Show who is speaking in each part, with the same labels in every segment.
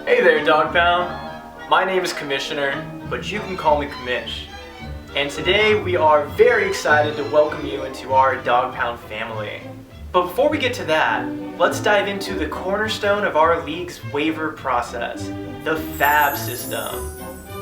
Speaker 1: Hey there, Dog Pound. My name is Commissioner, but you can call me Commish. And today we are very excited to welcome you into our Dog Pound family. But before we get to that, let's dive into the cornerstone of our league's waiver process, the FAB system.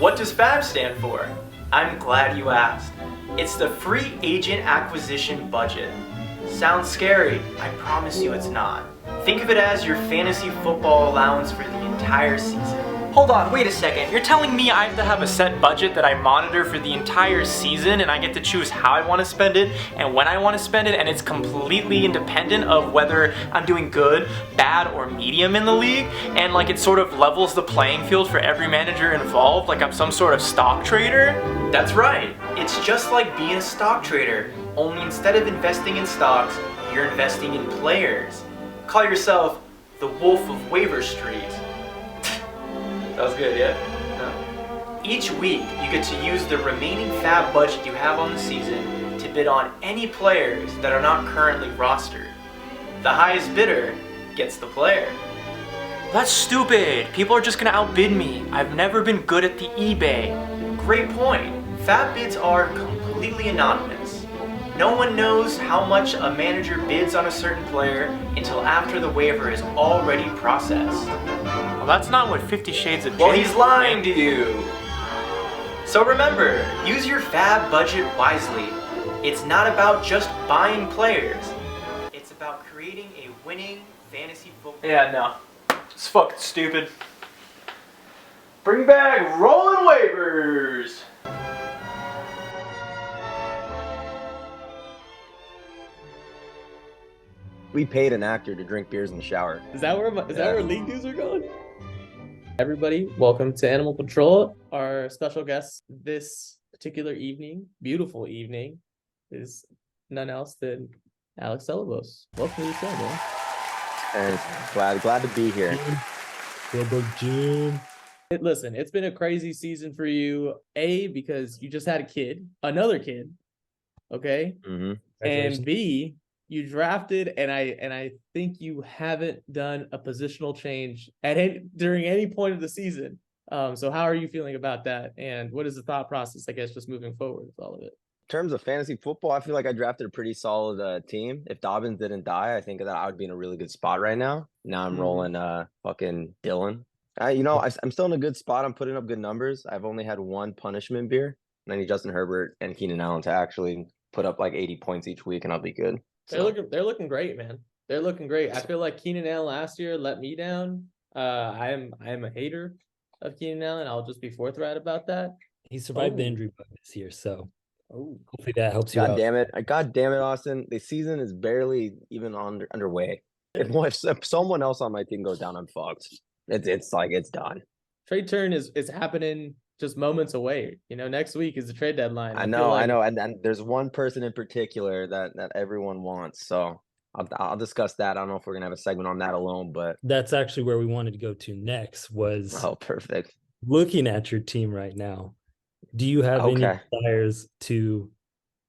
Speaker 1: What does FAB stand for? I'm glad you asked. It's the Free Agent Acquisition Budget. Sounds scary, I promise you it's not. Think of it as your fantasy football allowance for the entire season. Hold on, wait a second. You're telling me I have to have a set budget that I monitor for the entire season and I get to choose how I want to spend it and when I want to spend it, and it's completely independent of whether I'm doing good, bad, or medium in the league, and like it sort of levels the playing field for every manager involved, like I'm some sort of stock trader? That's right. It's just like being a stock trader, only instead of investing in stocks, you're investing in players. Call yourself the Wolf of Waiver Street. That was good, yeah? No. Each week, you get to use the remaining FAB budget you have on the season to bid on any players that are not currently rostered. The highest bidder gets the player. That's stupid. People are just gonna outbid me. I've never been good at the eBay. Great point. FAB bids are completely anonymous. No one knows how much a manager bids on a certain player until after the waiver is already processed. Well, that's not what 50 Shades of Jay. Well, he's lying to you. So remember, use your FAB budget wisely. It's not about just buying players. It's about creating a winning fantasy football. Yeah, no. It's fucking stupid. Bring back rolling waivers.
Speaker 2: We paid an actor to drink beers in the shower.
Speaker 3: Is that where league dues are going? Everybody, welcome to Animal Patrol. Our special guest this particular evening, beautiful evening, is none else than Alex Celebos. Welcome to the show, man.
Speaker 2: And glad to be here.
Speaker 4: Globo Jim.
Speaker 3: Listen, it's been a crazy season for you. A, because you just had a kid, another kid, okay?
Speaker 2: Mm-hmm.
Speaker 3: And B, you drafted, and I think you haven't done a positional change during any point of the season. So how are you feeling about that? And what is the thought process, I guess, just moving forward with all of it?
Speaker 2: In terms of fantasy football, I feel like I drafted a pretty solid team. If Dobbins didn't die, I think that I would be in a really good spot right now. Now I'm rolling fucking Dylan. I'm still in a good spot. I'm putting up good numbers. I've only had one punishment beer, and I need Justin Herbert and Keenan Allen to actually put up like 80 points each week, and I'll be good.
Speaker 3: So. They're looking great, man. They're looking great. I feel like Keenan Allen last year let me down. I am a hater of Keenan Allen. I'll just be forthright about that.
Speaker 4: He survived the injury bug this year, so hopefully that helps you
Speaker 2: God
Speaker 4: out.
Speaker 2: God damn it, Austin. The season is barely even underway. If someone else on my team goes down, I'm fucked. It's done.
Speaker 3: Trade turn is happening just moments away. Next week is the trade deadline.
Speaker 2: I know. And there's one person in particular that everyone wants. So I'll discuss that. I don't know if we're gonna have a segment on that alone, but
Speaker 4: that's actually where we wanted to go to next. Was
Speaker 2: perfect.
Speaker 4: Looking at your team right now, do you have any desires to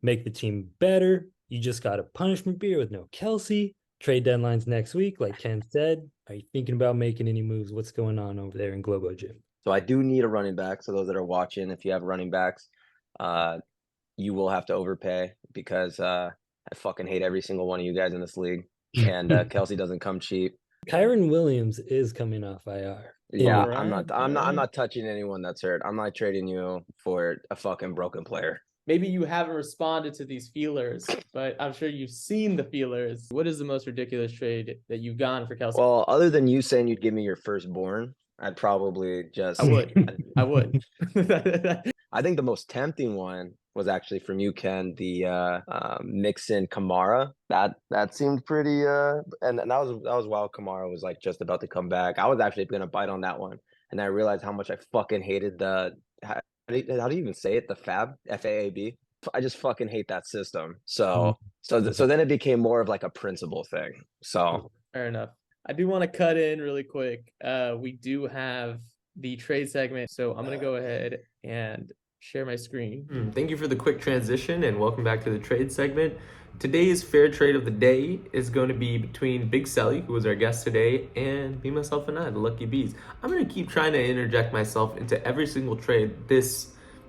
Speaker 4: make the team better? You just got a punishment beer with no Kelsey. Trade deadlines next week, like Ken said. Are you thinking about making any moves? What's going on over there in Globo Gym?
Speaker 2: So I do need a running back. So those that are watching, if you have running backs, you will have to overpay because I fucking hate every single one of you guys in this league. And Kelsey doesn't come cheap.
Speaker 4: Kyron Williams is coming off IR.
Speaker 2: Yeah, right. I'm not touching anyone that's hurt. I'm not trading you for a fucking broken player.
Speaker 3: Maybe you haven't responded to these feelers, but I'm sure you've seen the feelers. What is the most ridiculous trade that you've gone for Kelsey?
Speaker 2: Well, other than you saying you'd give me your firstborn, I'd probably just...
Speaker 3: I would.
Speaker 2: I think the most tempting one was actually from you, Ken, the Mixon Kamara. That seemed pretty... and that was while Kamara was like just about to come back. I was actually going to bite on that one. And I realized how much I fucking hated the... How do you even say it? The FAB? FAAB? I just fucking hate that system. So then it became more of like a principle thing. So...
Speaker 3: Fair enough. I do want to cut in really quick. We do have the trade segment, so I'm going to go ahead and share my screen.
Speaker 5: Thank you for the quick transition and welcome back to the trade segment.
Speaker 3: Today's fair trade of the day is going to be between Big Selly, who was our guest today, and me, myself, and I, the Lucky Bees. I'm going to keep trying to interject myself into every single trade. This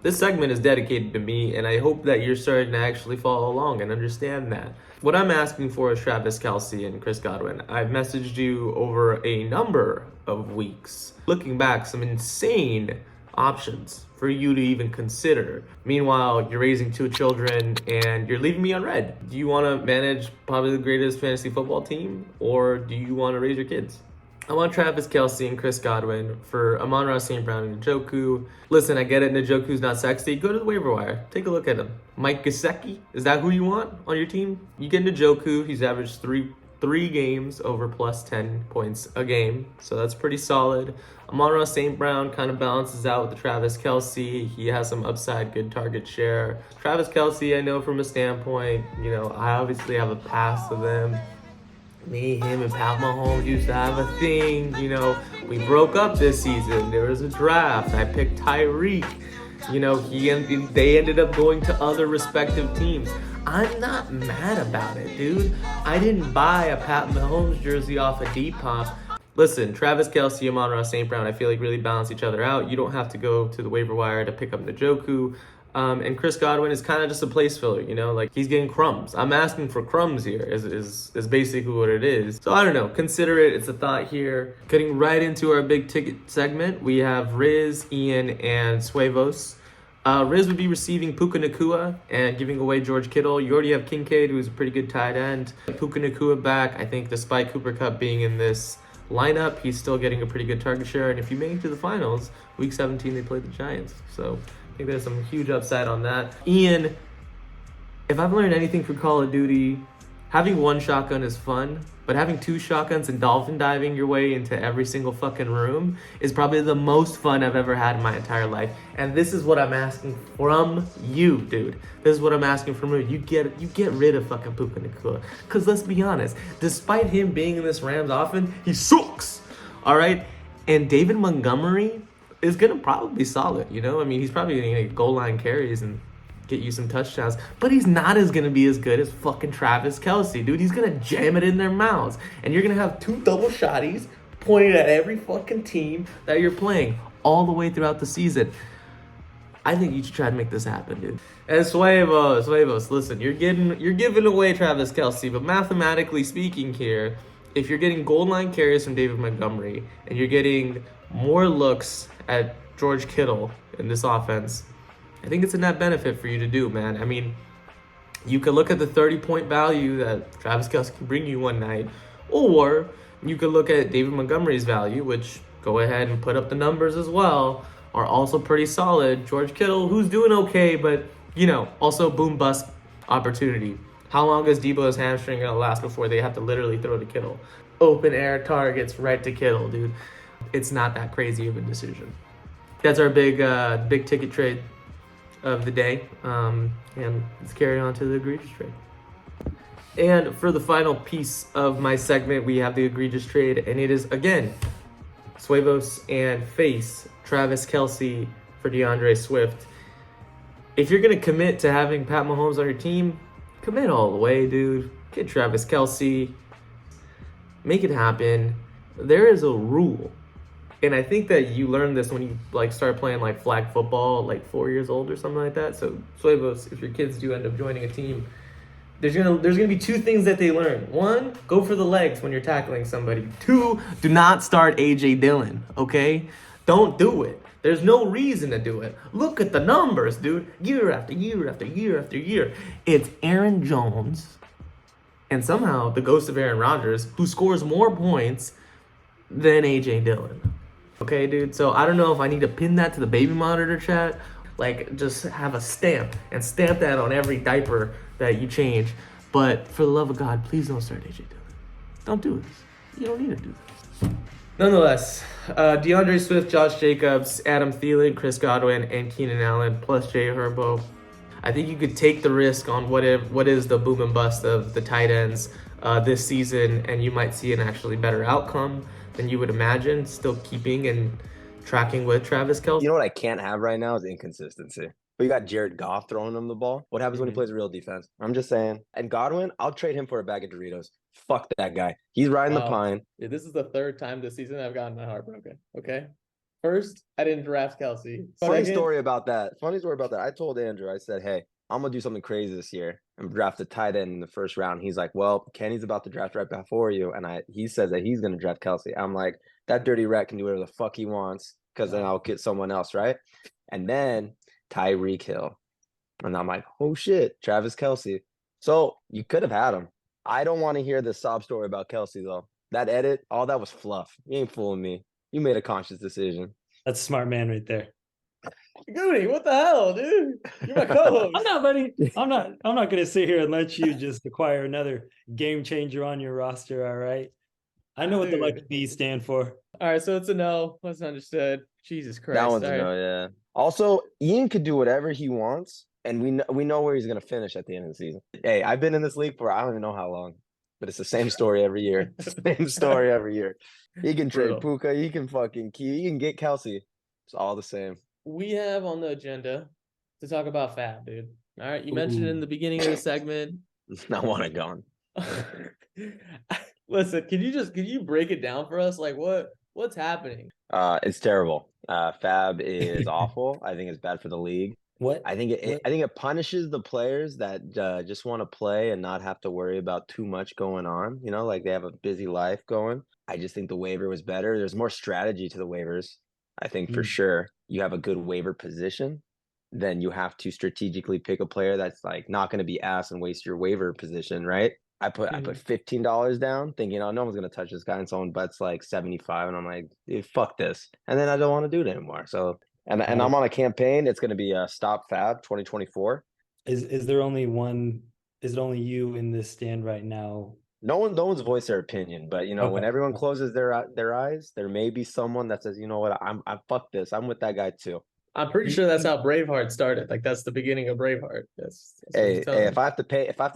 Speaker 3: segment is dedicated to me, and I hope that you're starting to actually follow along and understand that. What I'm asking for is Travis Kelce and Chris Godwin. I've messaged you over a number of weeks, looking back, some insane options for you to even consider. Meanwhile, you're raising 2 children and you're leaving me on red. Do you want to manage probably the greatest fantasy football team, or do you want to raise your kids? I want Travis Kelce and Chris Godwin for Amon-Ra St. Brown and Njoku. Listen, I get it, Njoku's not sexy. Go to the waiver wire. Take a look at him. Mike Gesicki, is that who you want on your team? You get Njoku. He's averaged three games over plus 10 points a game, so that's pretty solid. Amon-Ra St. Brown kind of balances out with the Travis Kelce. He has some upside, good target share. Travis Kelce, I know from a standpoint, I obviously have a pass with him. Me, him, and Pat Mahomes used to have a thing. We broke up this season. There was a draft. I picked Tyreek. They ended up going to other respective teams. I'm not mad about it, dude. I didn't buy a Pat Mahomes jersey off a Depop. Listen, Travis Kelce, Amon-Ra St. Brown, I feel like really balance each other out. You don't have to go to the waiver wire to pick up Njoku. And Chris Godwin is kind of just a place filler, like he's getting crumbs. I'm asking for crumbs here is basically what it is. So I don't know, consider it. It's a thought here. Getting right into our big ticket segment, we have Riz, Ian, and Suevos. Riz would be receiving Puka Nacua and giving away George Kittle. You already have Kincaid, who's a pretty good tight end. Puka Nacua back. I think despite Cooper Kupp being in this lineup, he's still getting a pretty good target share. And if you make it to the finals, week 17, they play the Giants. So I think there's some huge upside on that. Ian, if I've learned anything from Call of Duty, having one shotgun is fun, but having 2 shotguns and dolphin diving your way into every single fucking room is probably the most fun I've ever had in my entire life. And this is what I'm asking from you, dude. This is what I'm asking from you. You get rid of fucking Puka Nacua. Because let's be honest, despite him being in this Rams offense, he sucks. All right? And David Montgomery is going to probably be solid, he's probably going to get goal line carries and get you some touchdowns, but he's not going to be as good as fucking Travis Kelce, dude. He's going to jam it in their mouths, and you're going to have 2 double shotties pointed at every fucking team that you're playing all the way throughout the season. I think you should try to make this happen, dude. And Suevos, listen, you're giving away Travis Kelce, but mathematically speaking here, if you're getting goal line carries from David Montgomery and you're getting more looks at George Kittle in this offense, I think it's a net benefit for you to do, man. You could look at the 30-point value that Travis Kelce can bring you one night, or you could look at David Montgomery's value, which, go ahead and put up the numbers as well, are also pretty solid. George Kittle, who's doing okay, but, also boom-bust opportunity. How long is Debo's hamstring going to last before they have to literally throw to Kittle? Open air targets right to Kittle, dude. It's not that crazy of a decision. That's our big ticket trade of the day, and let's carry on to the egregious trade. And for the final piece of my segment, we have the egregious trade, and it is again Suevos and Face Travis Kelce for DeAndre Swift. If you're gonna commit to having Pat Mahomes on your team, commit all the way, dude. Get Travis Kelce, make it happen. There is a rule. And I think that you learn this when you start playing flag football, 4 years old or something like that. So Suevos, if your kids do end up joining a team, there's gonna be 2 things that they learn. 1, go for the legs when you're tackling somebody. 2, do not start AJ Dillon. Okay, don't do it. There's no reason to do it. Look at the numbers, dude. Year after year after year after year, it's Aaron Jones, and somehow the ghost of Aaron Rodgers, who scores more points than AJ Dillon. Okay, dude, so I don't know if I need to pin that to the baby monitor chat, just have a stamp and stamp that on every diaper that you change. But for the love of God, please don't start AJ Dillon. Don't do this. You don't need to do this. Nonetheless, DeAndre Swift, Josh Jacobs, Adam Thielen, Chris Godwin, and Keenan Allen, plus Jay Herbo. I think you could take the risk on what is the boom and bust of the tight ends this season, and you might see an actually better outcome than you would imagine, still keeping and tracking with Travis Kelce.
Speaker 2: You know what I can't have right now is inconsistency. But you got Jared Goff throwing him the ball. What happens when he plays real defense? I'm just saying. And Godwin, I'll trade him for a bag of Doritos. Fuck that guy. He's riding the pine.
Speaker 3: Yeah, this is the third time this season I've gotten my heart broken. Okay. First, I didn't draft Kelsey.
Speaker 2: Funny story about that. I told Andrew, I said, hey, I'm going to do something crazy this year and draft a tight end in the first round. He's like, well, Kenny's about to draft right before you. And he says that he's going to draft Kelsey. I'm like, that dirty rat can do whatever the fuck he wants because then I'll get someone else, right? And then Tyreek Hill. And I'm like, oh shit, Travis Kelsey. So you could have had him. I don't want to hear the sob story about Kelsey though. That edit, all that was fluff. You ain't fooling me. You made a conscious decision.
Speaker 4: That's a smart man right there.
Speaker 3: Goody, what the hell, dude? You're my co-host.
Speaker 4: I'm not, buddy. I'm not gonna sit here and let you just acquire another game changer on your roster, all right? I know what the lucky B's stand for.
Speaker 3: All right, so it's a no. That's understood. Jesus Christ.
Speaker 2: That one's a no, yeah. Also, Ian could do whatever he wants, and we know where he's gonna finish at the end of the season. Hey, I've been in this league for I don't even know how long, but it's the same story every year. Same story every year. He can trade Puka, he can fucking Key, he can get Kelsey. It's all the same.
Speaker 3: We have on the agenda to talk about Fab, dude. All right, you mentioned it in the beginning of the segment.
Speaker 2: I want it gone.
Speaker 3: Listen, can you break it down for us? Like what's happening?
Speaker 2: It's terrible. Fab is awful. I think it's bad for the league.
Speaker 4: What?
Speaker 2: I think it punishes the players that just want to play and not have to worry about too much going on. You know, like they have a busy life going. I just think the waiver was better. There's more strategy to the waivers. I think for sure you have a good waiver position, then you have to strategically pick a player that's like not going to be ass and waste your waiver position, right? I put $15 down thinking, oh, no one's going to touch this guy, and someone bets like 75 and I'm like, fuck this. And then I don't want to do it anymore. So and I'm on a campaign. It's going to be Stop Fab 2024.
Speaker 4: Is there only one? Is it only you in this stand right now?
Speaker 2: No one's voiced their opinion, but you know, when everyone closes their eyes, there may be someone that says, you know what, I'm fuck this. I'm with that guy too.
Speaker 3: I'm pretty sure that's how Braveheart started. Like that's the beginning of Braveheart. That's
Speaker 2: hey, if I have to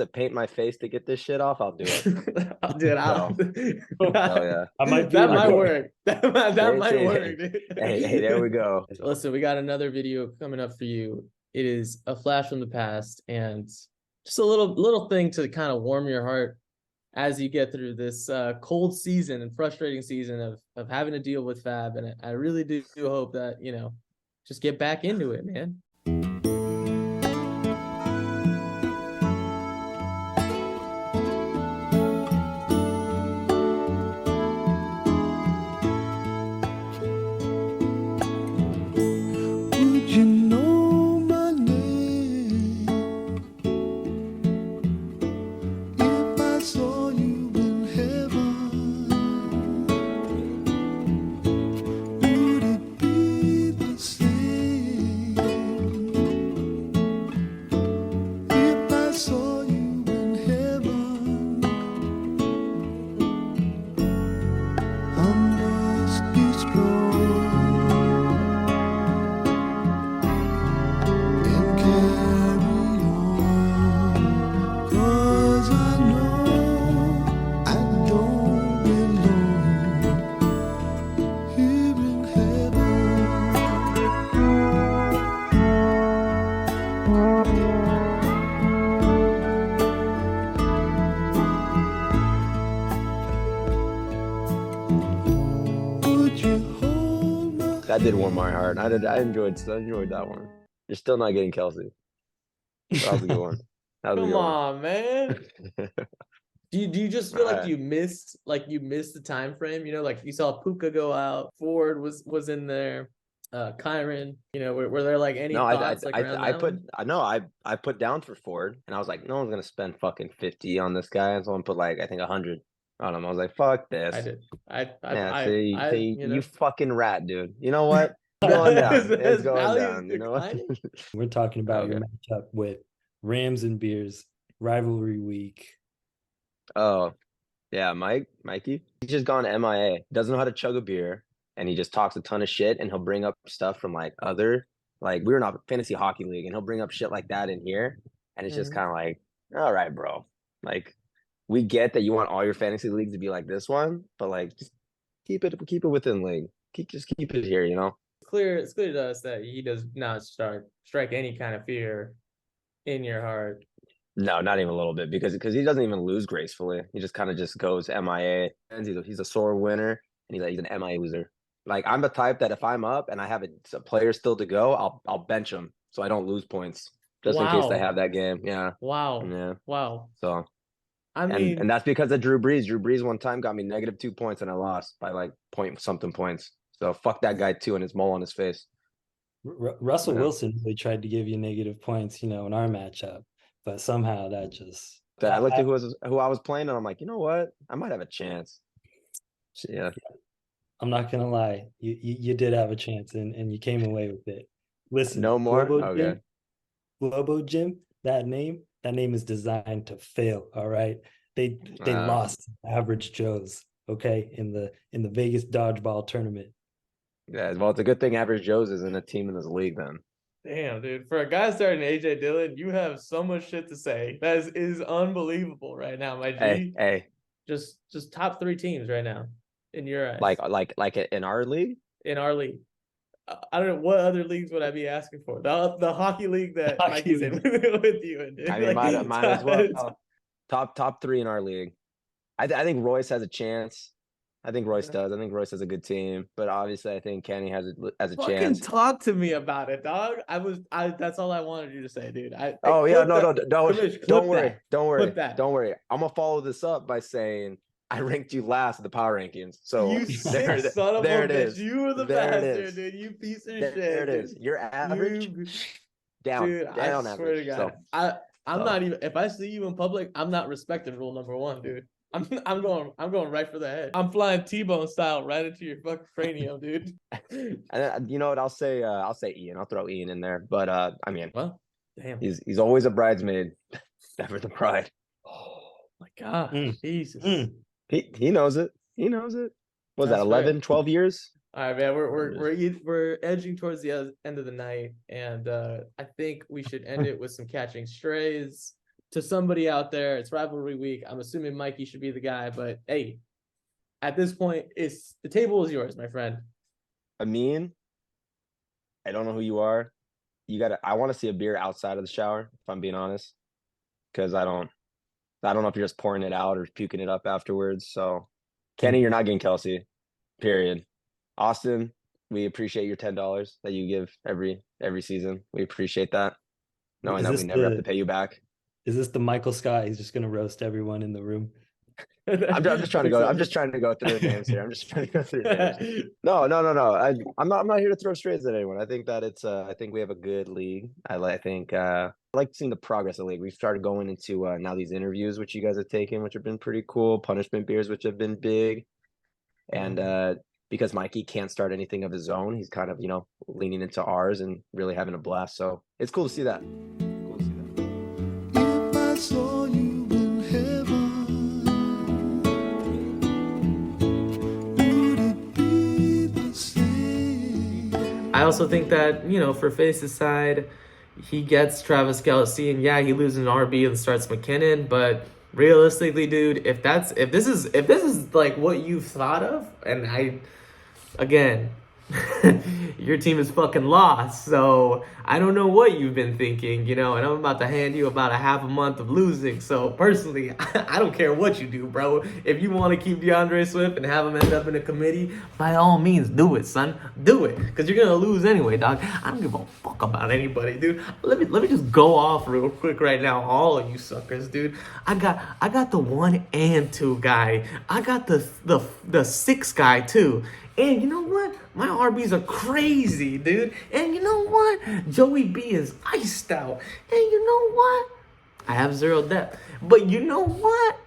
Speaker 2: paint my face to get this shit off, I'll do it.
Speaker 3: I'll do it.
Speaker 2: Oh yeah,
Speaker 3: that might work. That might work. Dude.
Speaker 2: Hey, there we go.
Speaker 3: Listen, we got another video coming up for you. It is a flash from the past and just a little thing to kind of warm your heart as you get through this cold season and frustrating season of having to deal with Fab. And I really do hope that, you know, just get back into it, man.
Speaker 5: Would you know my name if I saw you in heaven? Would it be the same if I saw you in heaven? I must be strong and carry on, 'cause I know I don't belong here in heaven. Would you hold my
Speaker 2: That did warm my heart. I enjoyed that one. You're still not getting Kelsey. That was a good one.
Speaker 3: Come on, man. Do you just feel like you missed the time frame? You know, like you saw Puka go out, Ford was in there, Kyron. You know, were there like any thoughts
Speaker 2: I put down for Ford, and I was like, no one's gonna spend fucking 50 on this guy, and someone put like I think 100 on him. I was like, fuck this.
Speaker 3: I did.
Speaker 2: You fucking rat, dude. You know what? It's going down. It's going down. You know what?
Speaker 4: We're talking about your matchup with Rams and Beers rivalry week.
Speaker 2: Oh, yeah, Mikey. He's just gone MIA. Doesn't know how to chug a beer, and he just talks a ton of shit. And he'll bring up stuff from like we're in a fantasy hockey league, and he'll bring up shit like that in here, and it's just kind of like, all right, bro. Like, we get that you want all your fantasy leagues to be like this one, but like, just keep it within league. Just keep it here, you know.
Speaker 3: clear to us that he does not strike any kind of fear in your heart.
Speaker 2: No, not even a little bit because he doesn't even lose gracefully. He just kind of just goes MIA. And he's a sore winner and he's an MIA loser. Like I'm the type that if I'm up and I have a player still to go, I'll bench him so I don't lose points just in case they have that game. Yeah.
Speaker 3: Wow.
Speaker 2: Yeah.
Speaker 3: Wow.
Speaker 2: So
Speaker 3: I mean,
Speaker 2: and that's because of Drew Brees. Drew Brees one time got me -2 points and I lost by like point something points. So fuck that guy too and his mole on his face.
Speaker 4: Russell Wilson really tried to give you negative points, in our matchup, but somehow that just.
Speaker 2: I looked at who I was playing and I'm like, you know what? I might have a chance. Yeah.
Speaker 4: I'm not gonna lie, you did have a chance and you came away with it. Listen,
Speaker 2: no more.
Speaker 4: Globo Gym, that name is designed to fail. All right, they lost average Joes. Okay, in the Vegas dodgeball tournament.
Speaker 2: Yeah, well, it's a good thing Average Joe's isn't a team in this league then.
Speaker 3: Damn, dude. For a guy starting AJ Dillon, you have so much shit to say. That is unbelievable right now, my G.
Speaker 2: Hey.
Speaker 3: Just top 3 teams right now in your eyes.
Speaker 2: Like in our league?
Speaker 3: In our league. I don't know what other leagues would I be asking for. The hockey league that Mikey's in with you in, dude.
Speaker 2: I mean, might as well. Top 3 in our league. I think Royce has a chance. I think Royce does. I think Royce has a good team, but obviously I think Kenny has a chance.
Speaker 3: Talk to me about it, dog. That's all I wanted you to say, dude.
Speaker 2: Don't worry. Don't worry. I'm gonna follow this up by saying I ranked you last in the power rankings. So
Speaker 3: you sick son of a bitch. You were the bastard, dude. You piece of shit.
Speaker 2: There it is. Your average down.
Speaker 3: Dude,
Speaker 2: down
Speaker 3: I swear
Speaker 2: average.
Speaker 3: to God. I'm not even. If I see you in public, I'm not respecting rule number 1, dude. I'm going right for the head. I'm flying T-bone style right into your fucking cranium, dude.
Speaker 2: And you know what? I'll say Ian. I'll throw Ian in there. But I mean,
Speaker 3: well, damn,
Speaker 2: he's always a bridesmaid, never the bride.
Speaker 3: Oh my God, Jesus.
Speaker 2: He knows it. He knows it. What was that 11, 12 years?
Speaker 3: All right, man. We're edging towards the end of the night, and I think we should end it with some catching strays. To somebody out there, it's rivalry week. I'm assuming Mikey should be the guy, but hey, at this point, the table is yours, my friend.
Speaker 2: Amin, I don't know who you are. I want to see a beer outside of the shower, if I'm being honest, because I don't know if you're just pouring it out or puking it up afterwards. So, Kenny, you're not getting Kelsey. Period. Austin, we appreciate your $10 that you give every season. We appreciate that. Knowing that we never have to pay you back.
Speaker 4: Is this the Michael Scott? He's just gonna roast everyone in the room.
Speaker 2: I'm just trying to go. I'm just trying to go through the names here. I'm just trying to go through the names. No. I'm not here to throw strays at anyone. I think that I think we have a good league. I like seeing the progress of the league. We've started going into now these interviews which you guys have taken, which have been pretty cool. Punishment beers, which have been big, and because Mikey can't start anything of his own, he's kind of leaning into ours and really having a blast. So it's cool to see that.
Speaker 5: Saw you in heaven, would it be the same?
Speaker 3: I also think that, for Face's side, he gets Travis Kelce, and yeah, he loses an RB and starts McKinnon, but realistically, dude, if this is like what you've thought of, and again, your team is fucking lost, so I don't know what you've been thinking, and I'm about to hand you about a half a month of losing. So personally, I don't care what you do, bro. If you want to keep DeAndre Swift and have him end up in a committee, by all means, do it, son. Do it, because you're gonna lose anyway, dog. I don't give a fuck about anybody, dude. Let me just go off real quick right now, all of you suckers, dude. I got the 1 and 2 guy. I got the 6 guy too. And you know what? My RBs are crazy, dude. And you know what? Joey B is iced out. And you know what? I have 0 depth. But you know what?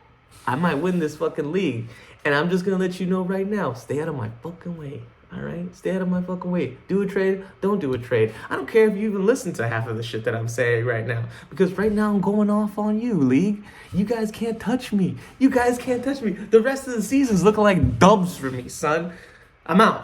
Speaker 3: I might win this fucking league. And I'm just going to let you know right now. Stay out of my fucking way. All right? Stay out of my fucking way. Do a trade. Don't do a trade. I don't care if you even listen to half of the shit that I'm saying right now. Because right now I'm going off on you, league. You guys can't touch me. The rest of the season's looking like dubs for me, son. I'm out.